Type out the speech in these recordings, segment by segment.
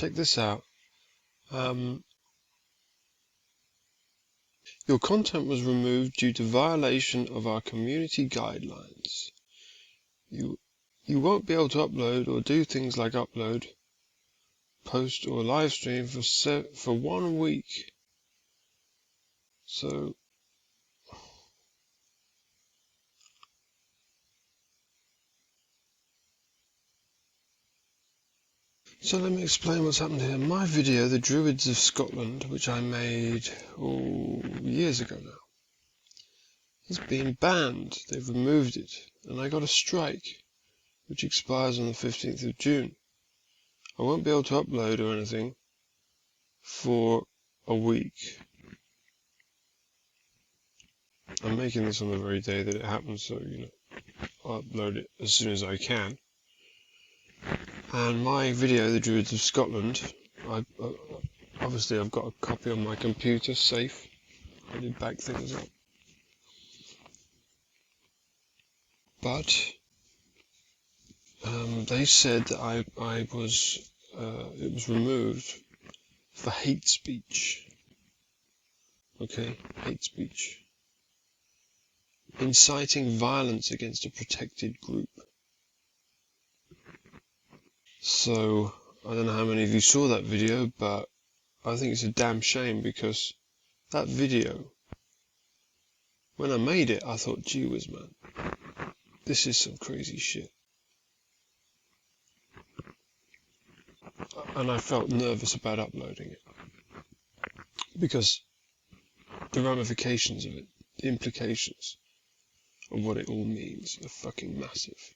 check this out. Your content was removed due to violation of our community guidelines. You won't be able to upload or do things like upload, post or live stream for 1 week. So let me explain what's happened here. My video, The Druids of Scotland, which I made years ago now, has been banned. They've removed it, and I got a strike, which expires on the 15th of June. I won't be able to upload or anything for a week. I'm making this on the very day that it happens, so I'll upload it as soon as I can. And my video, The Druids of Scotland, obviously I've got a copy on my computer, safe. I did back things up. But they said that it was removed for hate speech. Okay, hate speech. Inciting violence against a protected group. So, I don't know how many of you saw that video, but I think it's a damn shame, because that video, when I made it, I thought, gee whiz, man, this is some crazy shit. And I felt nervous about uploading it, because the ramifications of it, the implications of what it all means are fucking massive.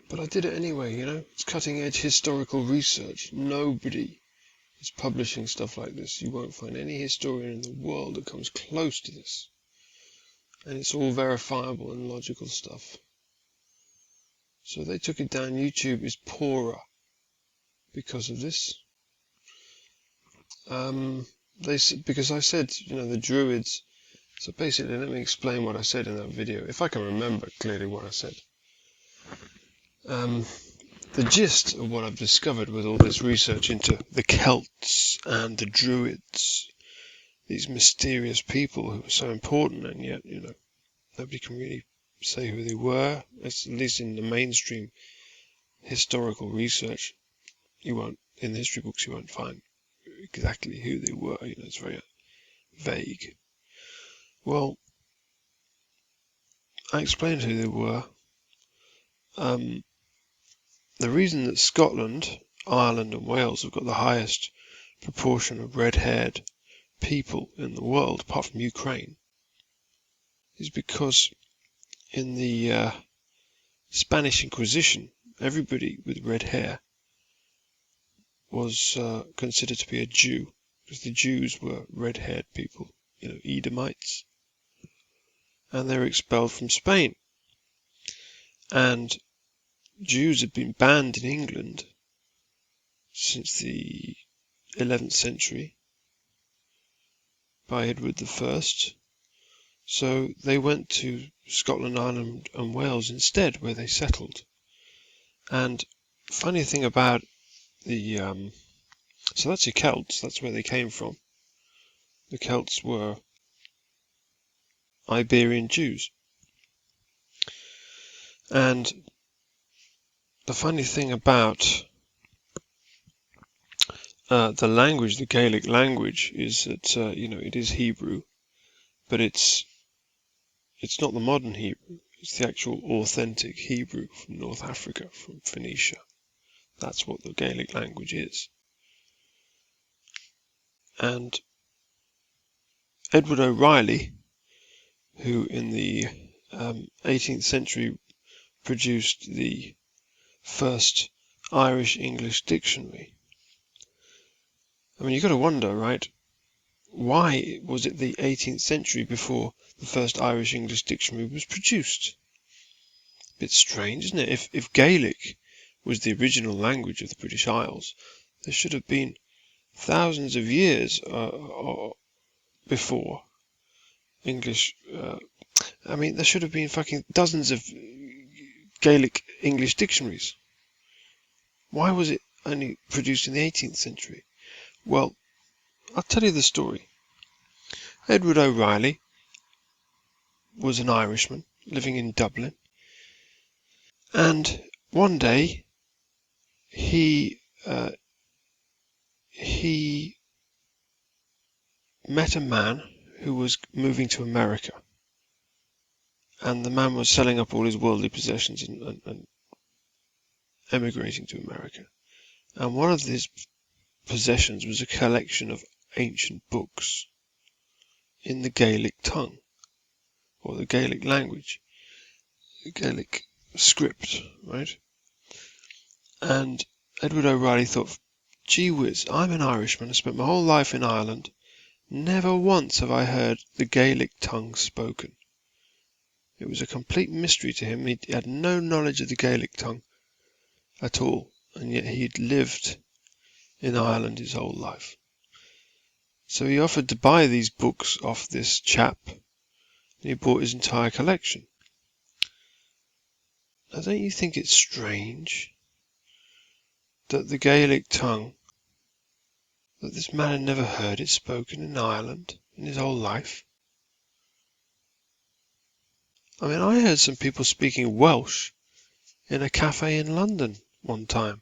But I did it anyway, it's cutting edge historical research. Nobody is publishing stuff like this. You won't find any historian in the world that comes close to this. And it's all verifiable and logical stuff. So they took it down. YouTube is poorer because of this. Because I said, the Druids. So basically, let me explain what I said in that video, if I can remember clearly what I said. The gist of what I've discovered with all this research into the Celts and the Druids, these mysterious people who were so important, and yet, nobody can really say who they were, at least in the mainstream historical research. In the history books, you won't find exactly who they were, it's very vague. Well, I explained who they were. The reason that Scotland, Ireland and Wales have got the highest proportion of red-haired people in the world, apart from Ukraine, is because in the Spanish Inquisition, everybody with red hair was considered to be a Jew, because the Jews were red-haired people, Edomites, and they were expelled from Spain. And Jews had been banned in England since the 11th century by Edward I. So they went to Scotland, Ireland and Wales instead, where they settled. And funny thing about so that's your Celts, that's where they came from. The Celts were Iberian Jews. And the funny thing about the language, the Gaelic language, is that it is Hebrew, but it's not the modern Hebrew. It's the actual authentic Hebrew from North Africa, from Phoenicia. That's what the Gaelic language is. And Edward O'Reilly, who in the 18th century produced the first Irish-English dictionary. I mean, you've got to wonder, right? Why was it the 18th century before the first Irish-English dictionary was produced? A bit strange, isn't it? If Gaelic was the original language of the British Isles, there should have been thousands of years before English. There should have been fucking dozens of Gaelic English dictionaries. Why was it only produced in the 18th century? Well, I'll tell you the story. Edward O'Reilly was an Irishman living in Dublin, and one day he met a man who was moving to America, and the man was selling up all his worldly possessions and emigrating to America. And one of his possessions was a collection of ancient books in the Gaelic tongue, or the Gaelic language, the Gaelic script, right? And Edward O'Reilly thought, gee whiz, I'm an Irishman, I spent my whole life in Ireland, never once have I heard the Gaelic tongue spoken. It was a complete mystery to him. He had no knowledge of the Gaelic tongue at all, and yet he'd lived in Ireland his whole life. So he offered to buy these books off this chap, and he bought his entire collection. Now, don't you think it's strange that the Gaelic tongue, that this man had never heard it spoken in Ireland in his whole life? I mean, I heard some people speaking Welsh in a cafe in London one time.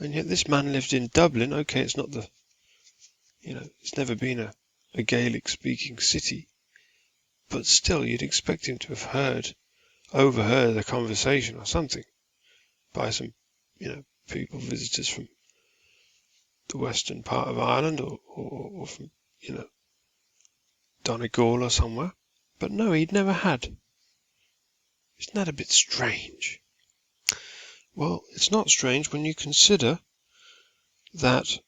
And yet this man lived in Dublin. Okay, it's not it's never been a Gaelic speaking city, but still you'd expect him to have overheard a conversation or something by some, visitors from the western part of Ireland or from, Donegal or somewhere. But no, he'd never had. Isn't that a bit strange? Well, it's not strange when you consider that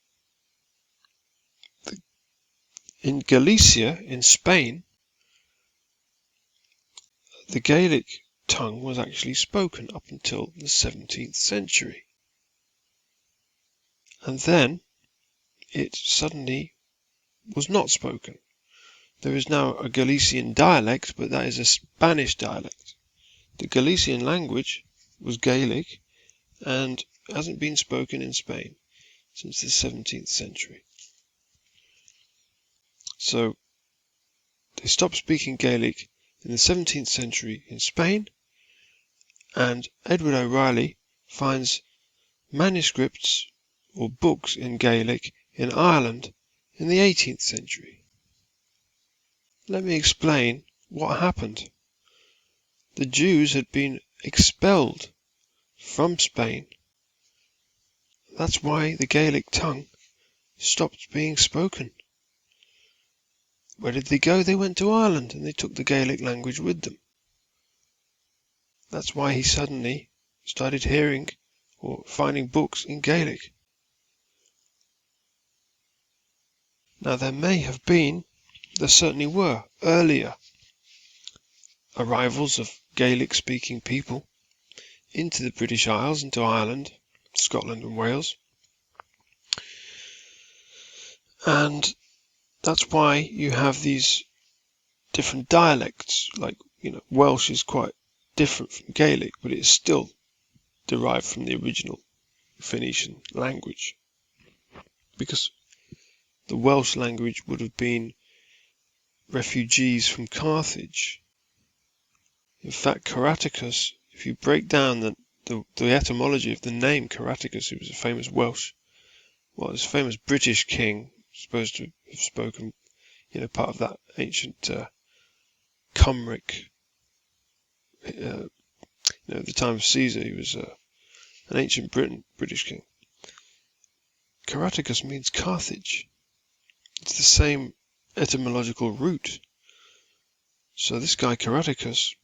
in Galicia, in Spain, the Gaelic tongue was actually spoken up until the 17th century. And then it suddenly was not spoken. There is now a Galician dialect, but that is a Spanish dialect. The Galician language was Gaelic and hasn't been spoken in Spain since the 17th century. So they stopped speaking Gaelic in the 17th century in Spain, and Edward O'Reilly finds manuscripts or books in Gaelic in Ireland in the 18th century. Let me explain what happened. The Jews had been expelled from Spain. That's why the Gaelic tongue stopped being spoken. Where did they go? They went to Ireland and they took the Gaelic language with them. That's why he suddenly started hearing or finding books in Gaelic. Now there certainly were earlier arrivals of Gaelic-speaking people into the British Isles, into Ireland, Scotland and Wales. And that's why you have these different dialects, like, Welsh is quite different from Gaelic, but it's still derived from the original Phoenician language. Because the Welsh language would have been refugees from Carthage. In fact, Caraticus, if you break down the etymology of the name Caraticus, who was a famous famous British king, supposed to have spoken, part of that ancient Cymric, at the time of Caesar, he was an ancient British king. Caraticus means Carthage. It's the same etymological root. So this guy Caraticus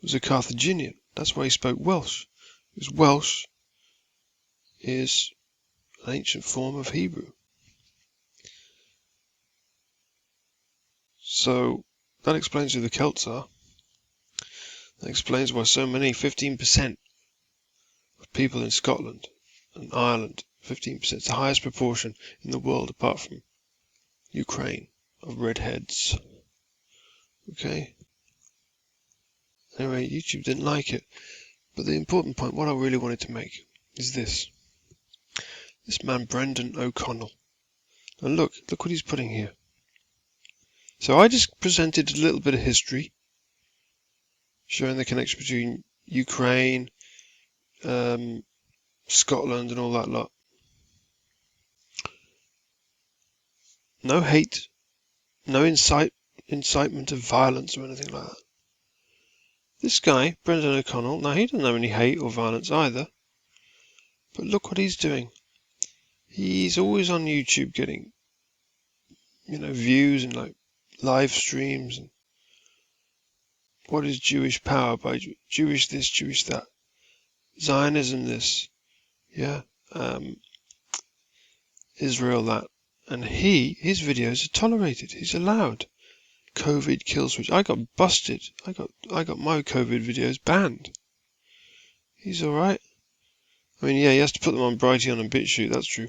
was a Carthaginian. That's why he spoke Welsh. Because Welsh is an ancient form of Hebrew. So that explains who the Celts are. That explains why so many, 15% of people in Scotland and Ireland, 15%, is the highest proportion in the world apart from Ukraine of redheads. Okay? Anyway, YouTube didn't like it. But the important point, what I really wanted to make, is this. This man, Brendan O'Connell. And look what he's putting here. So I just presented a little bit of history, showing the connection between Ukraine, Scotland and all that lot. No hate, no incitement of violence or anything like that. This guy, Brendan O'Connell, now he doesn't have any hate or violence either, but look what he's doing. He's always on YouTube getting, views and like live streams and what is Jewish power by Jewish this, Jewish that, Zionism this, yeah, Israel that, and his videos are tolerated. He's allowed. COVID kill switch. I got busted. I got my COVID videos banned. He's all right. I mean, yeah, he has to put them on Brighteon and Bitchute. That's true.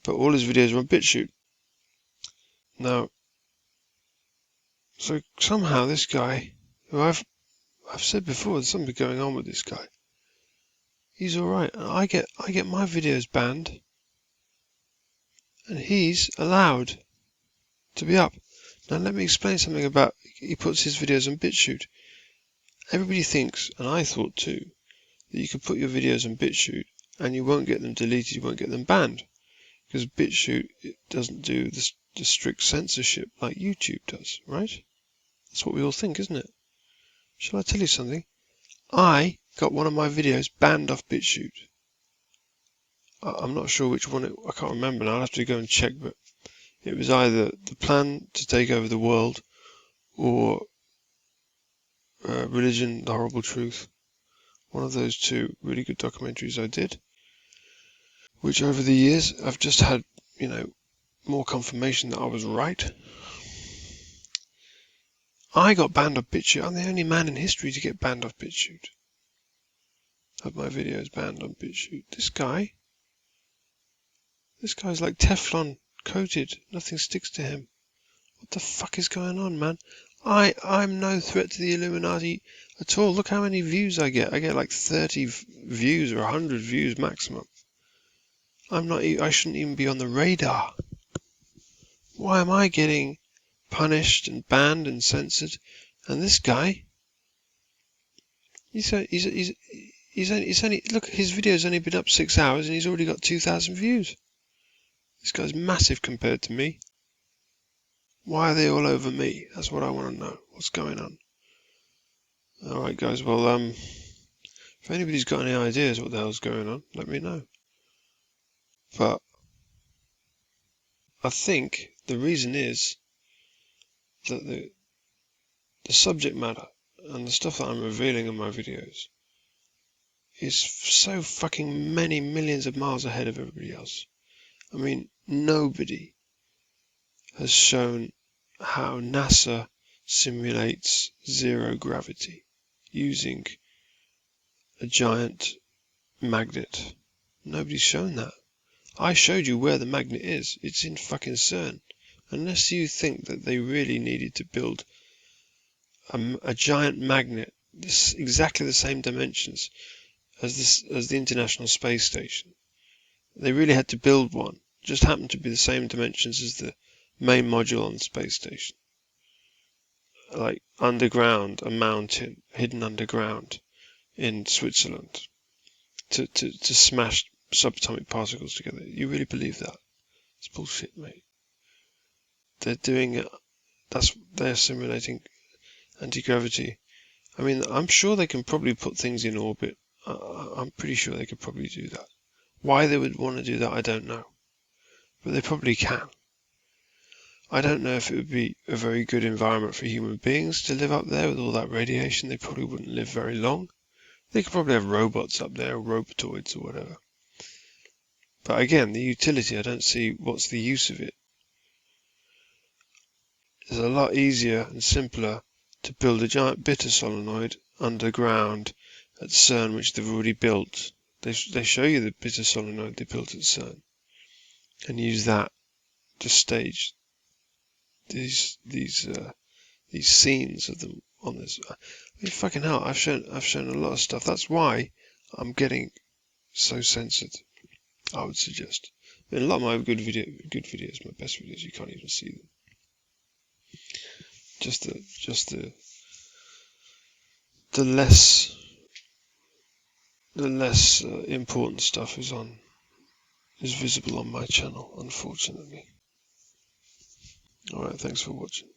But all his videos are on Bitchute. Now, so somehow this guy, who I've said before, there's something going on with this guy. He's all right. I get my videos banned, and he's allowed to be up. Now let me explain something about. He puts his videos on Bitchute. Everybody thinks, and I thought too, that you could put your videos on Bitchute and you won't get them deleted, you won't get them banned, because Bitchute doesn't do the strict censorship like YouTube does, right? That's what we all think, isn't it? Shall I tell you something? I got one of my videos banned off Bitchute. I'm not sure which one, I can't remember now, I'll have to go and check, but it was either the plan to take over the world or Religion, the Horrible Truth. One of those two really good documentaries I did, which over the years I've just had, more confirmation that I was right. I got banned off Bitchute. I'm the only man in history to get banned off Bitchute. Have my videos banned on Bitchute. This guy's like Teflon coated. Nothing sticks to him. What the fuck is going on, man? I'm no threat to the Illuminati at all. Look how many views I get. I get like 30 views or 100 views maximum. I shouldn't even be on the radar. Why am I getting punished and banned and censored? And this guy, he's only look, his video's only been up 6 hours and he's already got 2,000 views. This guy's massive compared to me. Why are they all over me? That's what I want to know. What's going on? Alright guys, well, if anybody's got any ideas what the hell's going on, let me know. But I think the reason is that the subject matter and the stuff that I'm revealing in my videos is so fucking many millions of miles ahead of everybody else. I mean, nobody has shown how NASA simulates zero gravity using a giant magnet. Nobody's shown that. I showed you where the magnet is. It's in fucking CERN. Unless you think that they really needed to build a giant magnet, exactly the same dimensions as the International Space Station. They really had to build one. It just happened to be the same dimensions as the main module on the space station. Like underground, a mountain hidden underground in Switzerland to smash subatomic particles together. You really believe that? It's bullshit, mate. They're doing it. They're simulating anti-gravity. I mean, I'm sure they can probably put things in orbit. I'm pretty sure they could probably do that. Why they would want to do that, I don't know. But they probably can. I don't know if it would be a very good environment for human beings to live up there with all that radiation. They probably wouldn't live very long. They could probably have robots up there, or robotoids or whatever. But again, the utility, I don't see what's the use of it. It's a lot easier and simpler to build a giant bitter solenoid underground at CERN, which they've already built. They show you the bitter solenoid they built at CERN, and use that to stage these scenes of them on this. I mean, fucking hell, I've shown a lot of stuff. That's why I'm getting so censored, I would suggest. I mean, a lot of my good videos, my best videos, you can't even see them. Just the less important stuff is visible on my channel, unfortunately. Alright, thanks for watching.